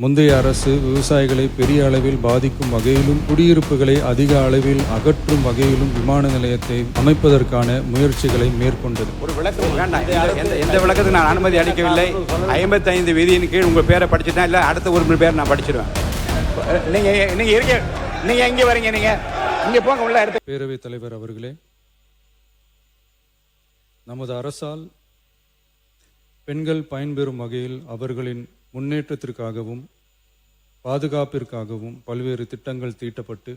முந்தைய அரசு விவசாயிகளை பெரிய அளவில் பாதிக்கும் வகையிலும் குடியிருப்புகளை அதிக அளவில் அகற்றும் வகையிலும் விமான நிலையத்தை அமைப்பதற்கான முயற்சிகளை மேற்கொண்டது. ஒரு விளக்கம் வேண்டாம், எந்த விளக்கத்துக்கு நான் அனுமதி அளிக்கவில்லை. 55 விதியின் கீழ் உங்கள் பேரை படிச்சுட்டேன், இல்லை அடுத்த ஒரு பேர் நான் படிச்சிடுவேன். நீங்க எங்கே வரீங்க? நீங்க இங்கே போங்க உள்ள இடத்து. பேரவைத் தலைவர் அவர்களே, நமது அரசால் பெண்கள் பயன்பெறும் வகையில் அவர்களின் முன்னேற்றத்திற்காகவும் பாதுகாப்பிற்காகவும் பல்வேறு திட்டங்கள் தீட்டப்பட்டு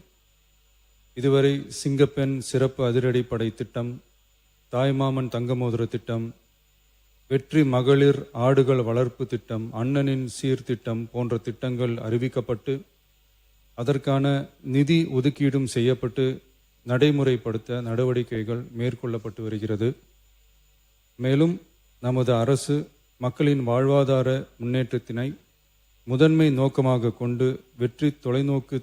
இதுவரை சிங்கப்பெண் சிறப்பு அதிரடிப்படை திட்டம், தாய்மாமன் தங்கமோதிர திட்டம், வெற்றி மகளிர் ஆடுகள் வளர்ப்பு திட்டம், அண்ணனின் சீர்திட்டம் போன்ற திட்டங்கள் அறிவிக்கப்பட்டு அதற்கான நிதி ஒதுக்கீடும் செய்யப்பட்டு நடைமுறைப்படுத்த நடவடிக்கைகள் மேற்கொள்ளப்பட்டு வருகிறது. மேலும் நமது அரசு மக்களின் வாழ்வாதார முன்னேற்றத்தினை முதன்மை நோக்கமாக கொண்டு வெற்றி தொலைநோக்கு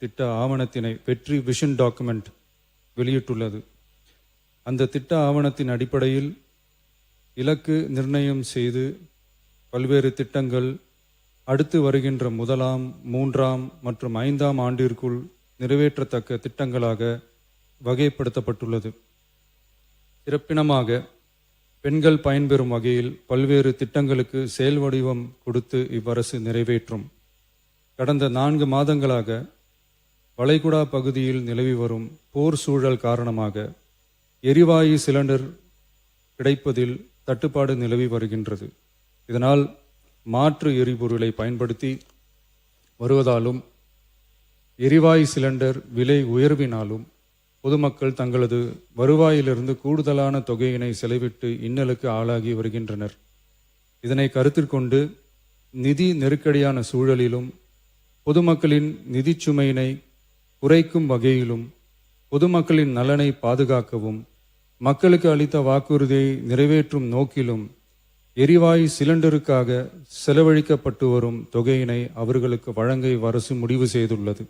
திட்ட ஆவணத்தினை, வெற்றி விஷன் டாக்குமெண்ட் வெளியிட்டுள்ளது. அந்த திட்ட ஆவணத்தின் அடிப்படையில் இலக்கு நிர்ணயம் செய்து பல்வேறு திட்டங்கள் அடுத்து வருகின்ற 1ஆம், 3ஆம் மற்றும் 5ஆம் ஆண்டிற்குள் நிறைவேற்றத்தக்க திட்டங்களாக வகைப்படுத்தப்பட்டுள்ளது. சிறப்பினமாக பெண்கள் பயன்பெறும் வகையில் பல்வேறு திட்டங்களுக்கு செயல் வடிவம் கொடுத்து இவ்வரசு நிறைவேற்றும். கடந்த 4 மாதங்களாக வளைகுடா பகுதியில் நிலவி வரும் போர் சூழல் காரணமாக எரிவாயு சிலிண்டர் கிடைப்பதில் தட்டுப்பாடு நிலவி வருகின்றது. இதனால் மாற்று எரிபொருளை பயன்படுத்தி வருவதாலும் எரிவாயு சிலிண்டர் விலை உயர்வினாலும் பொதுமக்கள் தங்களது வருவாயிலிருந்து கூடுதலான தொகையினை செலவிட்டு இன்னலுக்கு ஆளாகி வருகின்றனர். இதனை கருத்திற்கொண்டு நிதி நெருக்கடியான சூழலிலும் பொதுமக்களின் நிதி சுமையினை குறைக்கும் வகையிலும் பொதுமக்களின் நலனை பாதுகாக்கவும் மக்களுக்கு அளித்த வாக்குறுதியை நிறைவேற்றும் நோக்கிலும் எரிவாயு சிலிண்டருக்காக செலவழிக்கப்பட்டு வரும் தொகையினை அவர்களுக்கு வழங்க அரசு முடிவு செய்துள்ளது.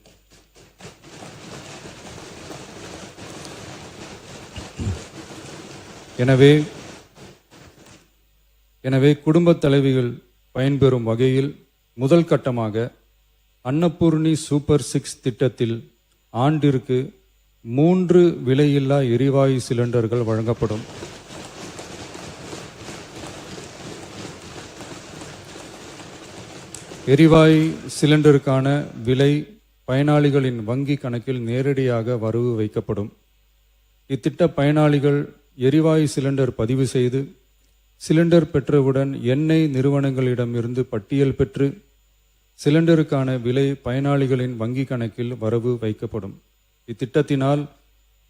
எனவே குடும்பத் தலைவிகள் பயன்பெறும் வகையில் முதல் கட்டமாக அன்னபூர்ணி சூப்பர் 6 திட்டத்தில் ஆண்டிற்கு 3 விலையில்லா எரிவாயு சிலிண்டர்கள் வழங்கப்படும். எரிவாயு சிலிண்டருக்கான விலை பயனாளிகளின் வங்கி கணக்கில் நேரடியாக வரவு வைக்கப்படும். இத்திட்ட பயனாளிகள் எரிவாயு சிலிண்டர் பதிவு செய்து சிலிண்டர் பெற்றவுடன் எண்ணெய் நிறுவனங்களிடமிருந்து பட்டியல் பெற்று சிலிண்டருக்கான விலை பயனாளிகளின் வங்கி கணக்கில் வரவு வைக்கப்படும். இத்திட்டத்தினால்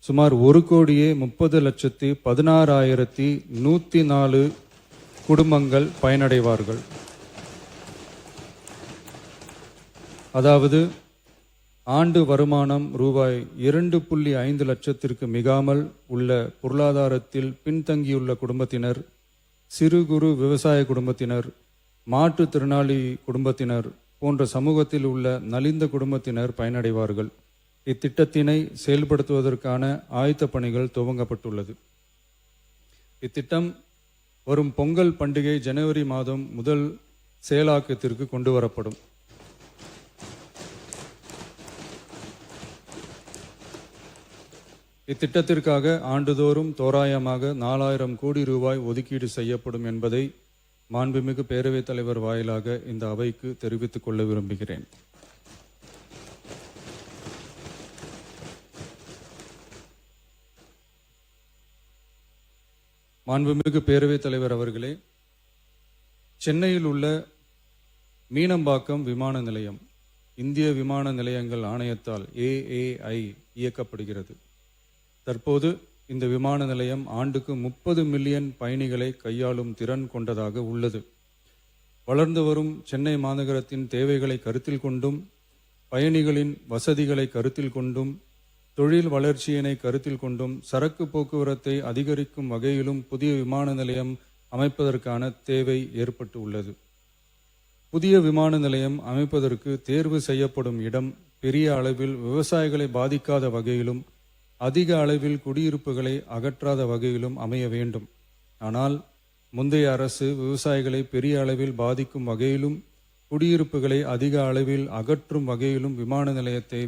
சுமார் 1,30,16,104 குடும்பங்கள் பயனடைவார்கள். அதாவது ஆண்டு வருமானம் ரூபாய் 2.5 லட்சத்திற்கு மிகாமல் உள்ள பொருளாதாரத்தில் பின்தங்கியுள்ள குடும்பத்தினர், சிறு குறு விவசாய குடும்பத்தினர், மாற்றுத்திறனாளி குடும்பத்தினர் போன்ற சமூகத்தில் உள்ள நலிந்த குடும்பத்தினர் பயனடைவார்கள். இத்திட்டத்தினை செயல்படுத்துவதற்கான ஆயத்த பணிகள் துவங்கப்பட்டுள்ளது. இத்திட்டம் வரும் பொங்கல் பண்டிகை ஜனவரி மாதம் முதல் செயலாக்கத்திற்கு கொண்டு வரப்படும். இத்திட்டத்திற்காக ஆண்டுதோறும் தோராயமாக 4000 கோடி ரூபாய் ஒதுக்கீடு செய்யப்படும் என்பதை மாண்புமிகு பேரவைத் தலைவர் வாயிலாக இந்த அவைக்கு தெரிவித்துக் கொள்ள விரும்புகிறேன். மாண்புமிகு பேரவைத் தலைவர் அவர்களே, சென்னையில் உள்ள மீனம்பாக்கம் விமான நிலையம் இந்திய விமான நிலையங்கள் ஆணையத்தால் AAI இயக்கப்படுகிறது. தற்போது இந்த விமான நிலையம் ஆண்டுக்கு 30 மில்லியன் பயணிகளை கையாளும் திறன் கொண்டதாக உள்ளது. வளர்ந்து வரும் சென்னை மாநகரத்தின் தேவைகளை கருத்தில் கொண்டும் பயணிகளின் வசதிகளை கருத்தில் கொண்டும் தொழில் வளர்ச்சியினை கருத்தில் கொண்டும் சரக்கு போக்குவரத்தை அதிகரிக்கும் வகையிலும் புதிய விமான நிலையம் அமைப்பதற்கான தேவை ஏற்பட்டு உள்ளது. புதிய விமான நிலையம் அமைப்பதற்கு தேர்வு செய்யப்படும் இடம் பெரிய அளவில் விவசாயிகளை பாதிக்காத வகையிலும் அதிக அளவில் குடியிருப்புகளை அகற்றாத வகையிலும் அமைய வேண்டும். ஆனால் முந்தைய அரசு விவசாயிகளை பெரிய அளவில் பாதிக்கும் வகையிலும் குடியிருப்புகளை அதிக அளவில் அகற்றும் வகையிலும் விமான நிலையத்தை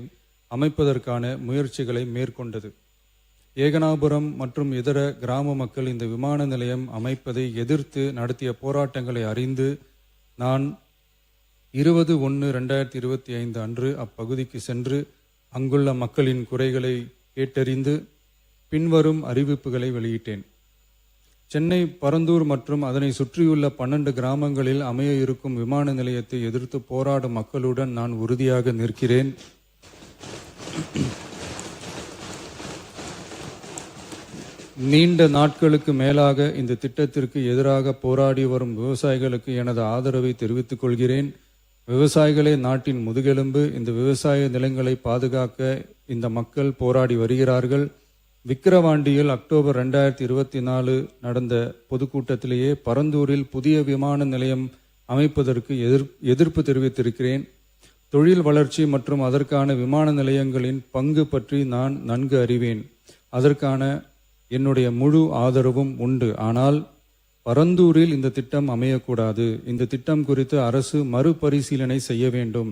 அமைப்பதற்கான முயற்சிகளை மேற்கொண்டது. ஏகனாபுரம் மற்றும் இதர கிராம மக்கள் இந்த விமான நிலையம் அமைப்பதை எதிர்த்து நடத்திய போராட்டங்களை அறிந்து நான் 20/1/2025 அன்று அப்பகுதிக்கு சென்று அங்குள்ள மக்களின் குறைகளை கேட்டறிந்து பின்வரும் அறிவிப்புகளை வெளியிட்டேன். சென்னை பரந்தூர் மற்றும் அதனை சுற்றியுள்ள 12 கிராமங்களில் அமைய இருக்கும் விமான நிலையத்தை எதிர்த்து போராடும் மக்களுடன் நான் உறுதியாக நிற்கிறேன். நீண்ட நாட்களுக்கு மேலாக இந்த திட்டத்திற்கு எதிராக போராடி வரும் விவசாயிகளுக்கு எனது ஆதரவை தெரிவித்துக் கொள்கிறேன். விவசாயிகளே நாட்டின் முதுகெலும்பு. இந்த விவசாய நிலங்களை பாதுகாக்க இந்த மக்கள் போராடி வருகிறார்கள். விக்கிரவாண்டியில் அக்டோபர் 2024 நடந்த பொதுக்கூட்டத்திலேயே பரந்தூரில் புதிய விமான நிலையம் அமைப்பதற்கு எதிர்ப்பு தெரிவித்திருக்கிறேன். தொழில் வளர்ச்சி மற்றும் அதற்கான விமான நிலையங்களின் பங்கு பற்றி நான் நன்கு அறிவேன். அதற்கான என்னுடைய முழு ஆதரவும் உண்டு. ஆனால் பரந்தூரில் இந்த திட்டம் அமையக்கூடாது. இந்த திட்டம் குறித்து அரசு மறுபரிசீலனை செய்ய வேண்டும்.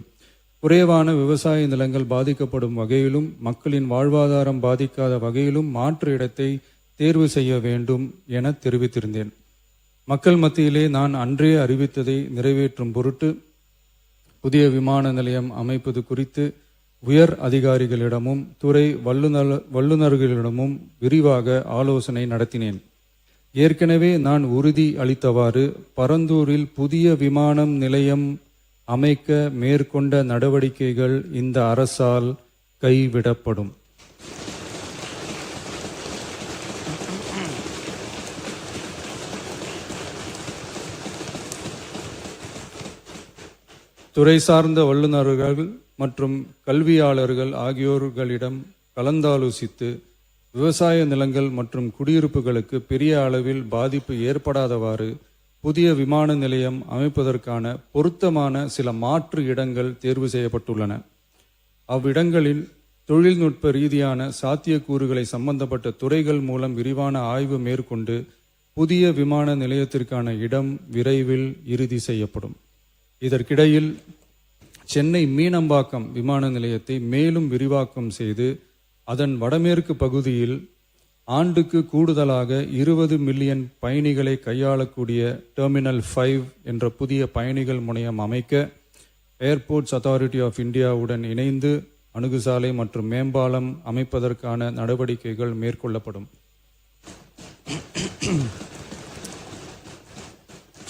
குறைவான விவசாய நிலங்கள் பாதிக்கப்படும் வகையிலும் மக்களின் வாழ்வாதாரம் பாதிக்காத வகையிலும் மாற்று இடத்தை தேர்வு செய்ய வேண்டும் என தெரிவித்திருந்தேன். மக்கள் மத்தியிலே நான் அன்றே அறிவித்ததை நிறைவேற்றும் பொருட்டு புதிய விமான நிலையம் அமைப்பது குறித்து உயர் அதிகாரிகளிடமும் துறை வல்லுநர்களிடமும் விரிவாக ஆலோசனை நடத்தினேன். ஏற்கனவே நான் உறுதி அளித்தவாறு பரந்தூரில் புதிய விமானம் நிலையம் அமைக்க மேற்கொண்ட நடவடிக்கைகள் இந்த அரசால் கைவிடப்படும். துறை சார்ந்த வல்லுநர்கள் மற்றும் கல்வியாளர்கள் ஆகியோர்களிடம் கலந்தாலோசித்து விவசாய நிலங்கள் மற்றும் குடியிருப்புகளுக்கு பெரிய அளவில் பாதிப்பு ஏற்படாதவாறு புதிய விமான நிலையம் அமைப்பதற்கான பொருத்தமான சில மாற்று இடங்கள் தேர்வு செய்யப்பட்டுள்ளன. அவ்விடங்களில் தொழில்நுட்ப ரீதியான சாத்தியக்கூறுகளை சம்பந்தப்பட்ட துறைகள் மூலம் விரிவான ஆய்வு மேற்கொண்டு புதிய விமான நிலையத்திற்கான இடம் விரைவில் இறுதி செய்யப்படும். இதற்கிடையில் சென்னை மீனம்பாக்கம் விமான நிலையத்தை மேலும் விரிவாக்கம் செய்து அதன் வடமேற்கு பகுதியில் ஆண்டுக்கு கூடுதலாக 20 மில்லியன் பயணிகளை கையாளக்கூடிய டெர்மினல் 5 என்ற புதிய பயணிகள் முனையம் அமைக்க ஏர்போர்ட்ஸ் அத்தாரிட்டி ஆஃப் இந்தியாவுடன் இணைந்து அணுகுசாலை மற்றும் மேம்பாலம் அமைப்பதற்கான நடவடிக்கைகள் மேற்கொள்ளப்படும்.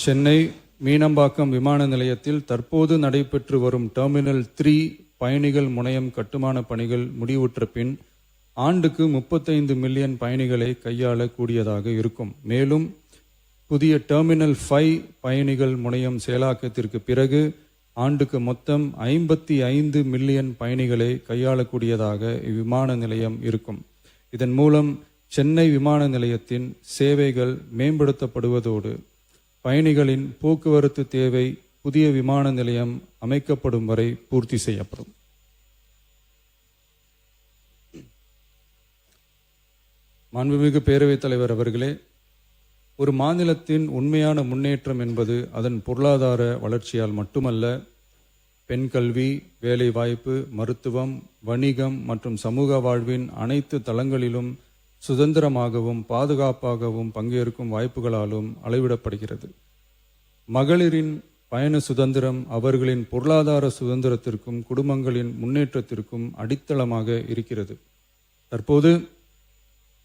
சென்னை மீனம்பாக்கம் விமான நிலையத்தில் தற்போது நடைபெற்று வரும் டெர்மினல் 3 பயணிகள் முனையம் கட்டுமான பணிகள் முடிவுற்ற பின் ஆண்டுக்கு 35 மில்லியன் பயணிகளை கையாளக்கூடியதாக இருக்கும். மேலும் புதிய டெர்மினல் 5 பயணிகள் முனையம் செயலாக்கத்திற்கு பிறகு ஆண்டுக்கு மொத்தம் 55 மில்லியன் பயணிகளை கையாளக்கூடியதாக இவ்விமான நிலையம் இருக்கும். இதன் மூலம் சென்னை விமான நிலையத்தின் சேவைகள் மேம்படுத்தப்படுவதோடு பயணிகளின் போக்குவரத்து தேவை புதிய விமான நிலையம் அமைக்கப்படும் வரை பூர்த்தி செய்யப்படும். மாண்புமிகு பேரவைத் தலைவர் அவர்களே, ஒரு மாநிலத்தின் உண்மையான முன்னேற்றம் என்பது அதன் பொருளாதார வளர்ச்சியால் மட்டுமல்ல, பெண் கல்வி, வேலைவாய்ப்பு, மருத்துவம், வணிகம் மற்றும் சமூக வாழ்வின் அனைத்து தளங்களிலும் சுதந்திரமாகவும் பாதுகாப்பாகவும் பங்கேற்கும் வாய்ப்புகளாலும் அளவிடப்படுகிறது. மகளிரின் பயண சுதந்திரம் அவர்களின் பொருளாதார சுதந்திரத்திற்கும் குடும்பங்களின் முன்னேற்றத்திற்கும் அடித்தளமாக இருக்கிறது. தற்போது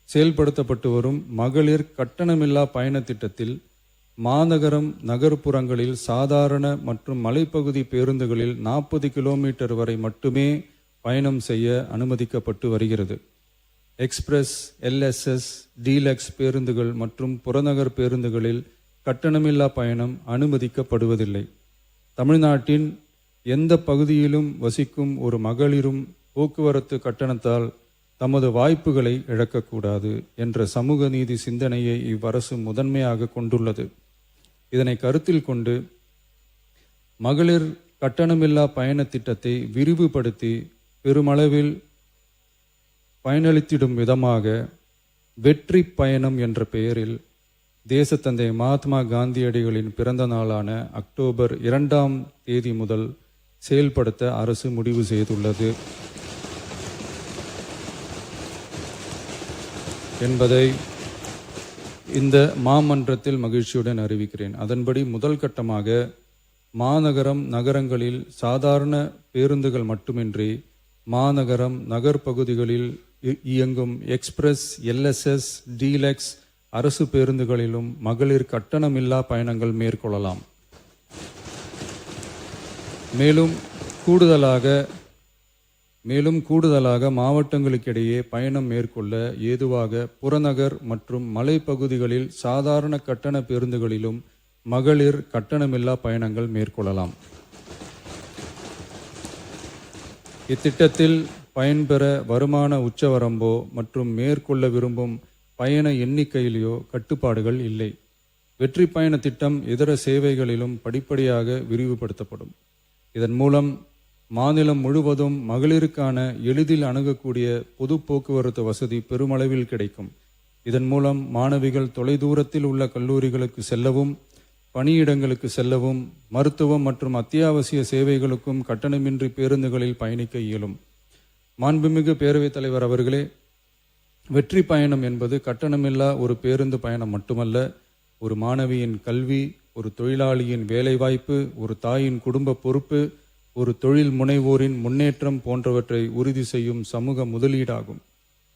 செயல்படுத்தப்பட்டு வரும் மகளிர் கட்டணமில்லா பயண திட்டத்தில் மாநகரம் நகர்ப்புறங்களில் சாதாரண மற்றும் மலைப்பகுதி பேருந்துகளில் 40 கிலோமீட்டர் வரை மட்டுமே பயணம் செய்ய அனுமதிக்கப்பட்டு வருகிறது. எக்ஸ்பிரஸ், எல்எஸ்எஸ், டீலக்ஸ் பேருந்துகள் மற்றும் புறநகர் பேருந்துகளில் கட்டணமில்லா பயணம் அனுமதிக்கப்படுவதில்லை. தமிழ்நாட்டின் எந்த பகுதியிலும் வசிக்கும் ஒரு மகளிரும் போக்குவரத்து கட்டணத்தால் தமது வாய்ப்புகளை இழக்கக்கூடாது என்ற சமூக நீதி சிந்தனையை இவ்வரசு முதன்மையாக கொண்டுள்ளது. இதனை கருத்தில் கொண்டு மகளிர் கட்டணமில்லா பயண திட்டத்தை விரிவுபடுத்தி பெருமளவில் பயனளித்திடும் விதமாக வெற்றி பயணம் என்ற பெயரில் தேசத்தந்தை மகாத்மா காந்தியடிகளின் பிறந்த நாளான அக்டோபர் 2ஆம் தேதி முதல் செயல்படுத்த அரசு முடிவு செய்துள்ளது என்பதை இந்த மாமன்றத்தில் மகிழ்ச்சியுடன் அறிவிக்கிறேன். அதன்படி முதல் கட்டமாக மாநகரம் நகரங்களில் சாதாரண பேருந்துகள் மட்டுமின்றி மாநகரம் நகர்ப்பகுதிகளில் இயங்கும் எக்ஸ்பிரஸ், எல்எஸ்எஸ், டீலக்ஸ் அரசு பேருந்துகளிலும் மகளிர் கட்டணமில்லா பயணங்கள் மேற்கொள்ளலாம். மேலும் கூடுதலாக மாவட்டங்களுக்கிடையே பயணம் மேற்கொள்ள ஏதுவாக புறநகர் மற்றும் மலைப்பகுதிகளில் சாதாரண கட்டண பேருந்துகளிலும் மகளிர் கட்டணமில்லா பயணங்கள் மேற்கொள்ளலாம். இத்திட்டத்தில் பயன்பெற வருமான உச்சவரம்போ மற்றும் மேற்கொள்ள விரும்பும் பயண எண்ணிக்கையிலேயோ கட்டுப்பாடுகள் இல்லை. வெற்றி பயண திட்டம் இதர சேவைகளிலும் படிப்படியாக விரிவுபடுத்தப்படும். இதன் மூலம் மாநிலம் முழுவதும் மகளிருக்கான எளிதில் அணுகக்கூடிய பொது போக்குவரத்து வசதி பெருமளவில் கிடைக்கும். இதன் மூலம் மாணவிகள் தொலைதூரத்தில் உள்ள கல்லூரிகளுக்கு செல்லவும், பணியிடங்களுக்கு செல்லவும், மருத்துவம் மற்றும் அத்தியாவசிய சேவைகளுக்கும் கட்டணமின்றி பேருந்துகளில் பயணிக்க இயலும். மாண்புமிகு பேரவைத் தலைவர் அவர்களே, வெற்றி பயணம் என்பது கட்டணமில்லா ஒரு பேருந்து பயணம் மட்டுமல்ல, ஒரு மாணவியின் கல்வி, ஒரு தொழிலாளியின் வேலைவாய்ப்பு, ஒரு தாயின் குடும்ப பொறுப்பு, ஒரு தொழில் முனைவோரின் முன்னேற்றம் போன்றவற்றை உறுதி செய்யும் சமூக முதலீடாகும்.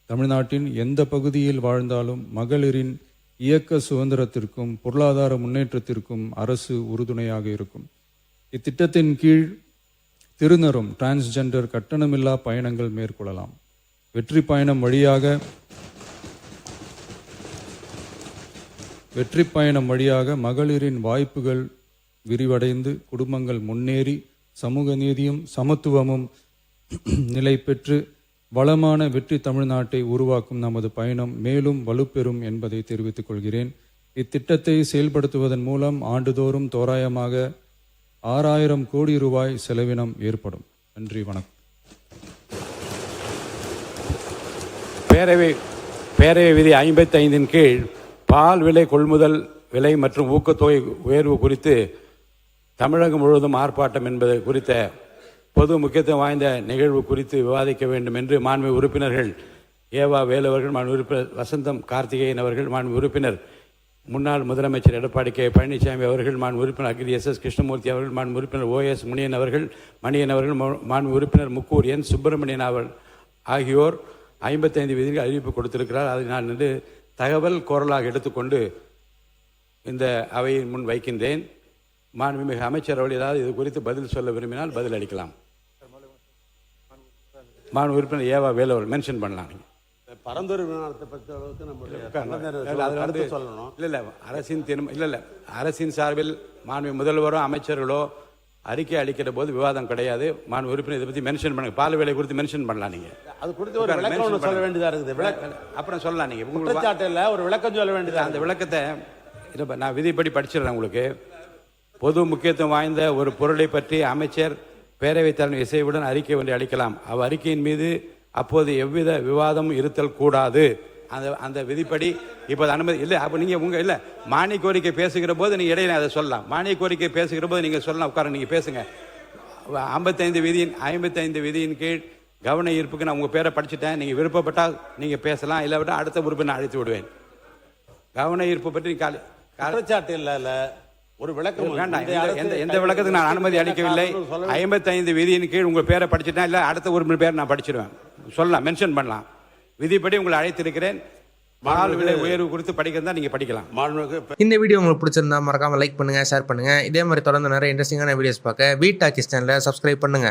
தமிழ்நாட்டின் எந்த பகுதியில் வாழ்ந்தாலும் மகளிரின் இயக்க சுதந்திரத்திற்கும் பொருளாதார முன்னேற்றத்திற்கும் அரசு உறுதுணையாக இருக்கும். இத்திட்டத்தின் கீழ் திருநரும் டிரான்ஸ்ஜெண்டர் கட்டணமில்லா பயணங்கள் மேற்கொள்ளலாம். வெற்றி பயணம் வழியாக மகளிரின் வாய்ப்புகள் விரிவடைந்து குடும்பங்கள் முன்னேறி சமூக நீதியும் சமத்துவமும் நிலை பெற்று வளமான வெற்றி தமிழ்நாட்டை உருவாக்கும் நமது பயணம் மேலும் வலுப்பெறும் என்பதை தெரிவித்துக் கொள்கிறேன். இத்திட்டத்தை செயல்படுத்துவதன் மூலம் ஆண்டுதோறும் தோராயமாக 6000 கோடி ரூபாய் செலவினம் ஏற்படும். நன்றி, வணக்கம். பேரவை விதி 55 கீழ் பால் விலை கொள்முதல் விலை மற்றும் ஊக்கத்தொகை உயர்வு குறித்து தமிழகம் முழுவதும் ஆர்ப்பாட்டம் என்பது குறித்த பொது முக்கியத்துவம் வாய்ந்த நிகழ்வு குறித்து விவாதிக்க வேண்டும் என்று மாண்பு உறுப்பினர்கள் ஏவா வேலு அவர்கள், மாண்பு உறுப்பினர் வசந்தம் கார்த்திகேயன் அவர்கள், மாண்பு உறுப்பினர் முன்னாள் முதலமைச்சர் எடப்பாடி கே பழனிசாமி அவர்கள், மாண்பு உறுப்பினர் அகிரி எஸ் கிருஷ்ணமூர்த்தி அவர்கள், மாண்பு உறுப்பினர் OS மணியன் அவர்கள், மாண்பு உறுப்பினர் முக்கூர் என் சுப்பிரமணியன் ஆகியோர் 55 விதிகள் அறிவிப்பு கொடுத்திருக்கிறார். அதை நான் வந்து தகவல் கோரலாக எடுத்துக்கொண்டு இந்த அவையின் முன் வைக்கின்றேன். மாண்புமிகு அமைச்சர் அவர்கள் ஏதாவது இது குறித்து பதில் சொல்ல விரும்பினால் பதில் அளிக்கலாம். மாண்பு உறுப்பினர் ஏவா வேலு அவர்கள் மென்ஷன் பண்ணலாம். பரந்தூர் விமானத்தை பற்றி அளவுக்கு நம்முடைய சொல்லணும். இல்லை அரசின் சார்பில் மாண்பு முதல்வரோ அமைச்சர்களோ அறிக்கை அளிக்கிற போது விவாதம் கிடையாது. மாண்பு உறுப்பினர் இதை பற்றி மென்ஷன் பண்ணுங்க. பால் விலை குறித்து மென்ஷன் பண்ணலாம். நீங்க அது குறித்து ஒரு விளக்கம் சொல்ல வேண்டியதா இருக்குது. அப்புறம் சொல்லலாம். நீங்க குற்றச்சாட்டுல ஒரு விளக்கம் சொல்ல வேண்டியதா. அந்த விளக்கத்தை நான் விதிப்படி படிச்சிடுறேன் உங்களுக்கு. பொது முக்கியத்துவம் வாய்ந்த ஒரு பொருளை பற்றி அமைச்சர் பேரவைத் தலைவர் இசைவுடன் அறிக்கை ஒன்றை அளிக்கலாம். அறிக்கையின் மீது அப்போது எவ்வித விவாதமும் இருத்தல் கூடாது. அந்த விதிப்படி இப்போ அனுமதி இல்லை. அப்போ நீங்கள் இல்லை மானிய கோரிக்கை பேசுகிற போது நீங்கள் இடையில அதை சொல்லலாம். மானிய கோரிக்கை பேசுகிற போது நீங்கள் சொல்லலாம். உட்கார நீங்கள் பேசுங்க. 55 விதியின் கீழ் கவன ஈர்ப்புக்கு நான் உங்கள் பேரை படிச்சுட்டேன். நீங்கள் விருப்பப்பட்டால் நீங்கள் பேசலாம், இல்லை விட்டால் அடுத்த உறுப்பினர் அழைத்து விடுவேன். கவன ஈர்ப்பு பற்றி குற்றச்சாட்டு இல்லை, ஒரு விளக்கம் வேண்டாம். எந்த விளக்கத்துக்கு நான் அனுமதி அளிக்கவில்லை. 55 விதியின் கீழ் உங்கள் பேரை படிச்சுட்டேன், இல்லை அடுத்த உறுப்பினர் பேரை நான் படிச்சிடுவேன். சொல்லலாம், மென்ஷன் பண்ணலாம். விதிப்படி உங்களை அழைத்திருக்கிறேன். பால் விலை உயர்வு குறித்து படிக்கிறதா நீங்க படிக்கலாம். இந்த வீடியோ உங்களுக்கு பிடிச்சிருந்தா மறக்காம லைக் பண்ணுங்க, ஷேர் பண்ணுங்க. இதே மாதிரி தொடர்ந்து நிறைய இன்ட்ரெஸ்டிங்கான வீடியோஸ் பார்க்க வீட் டாக்கிஸ் சேனலை சப்ஸ்கிரைப் பண்ணுங்க.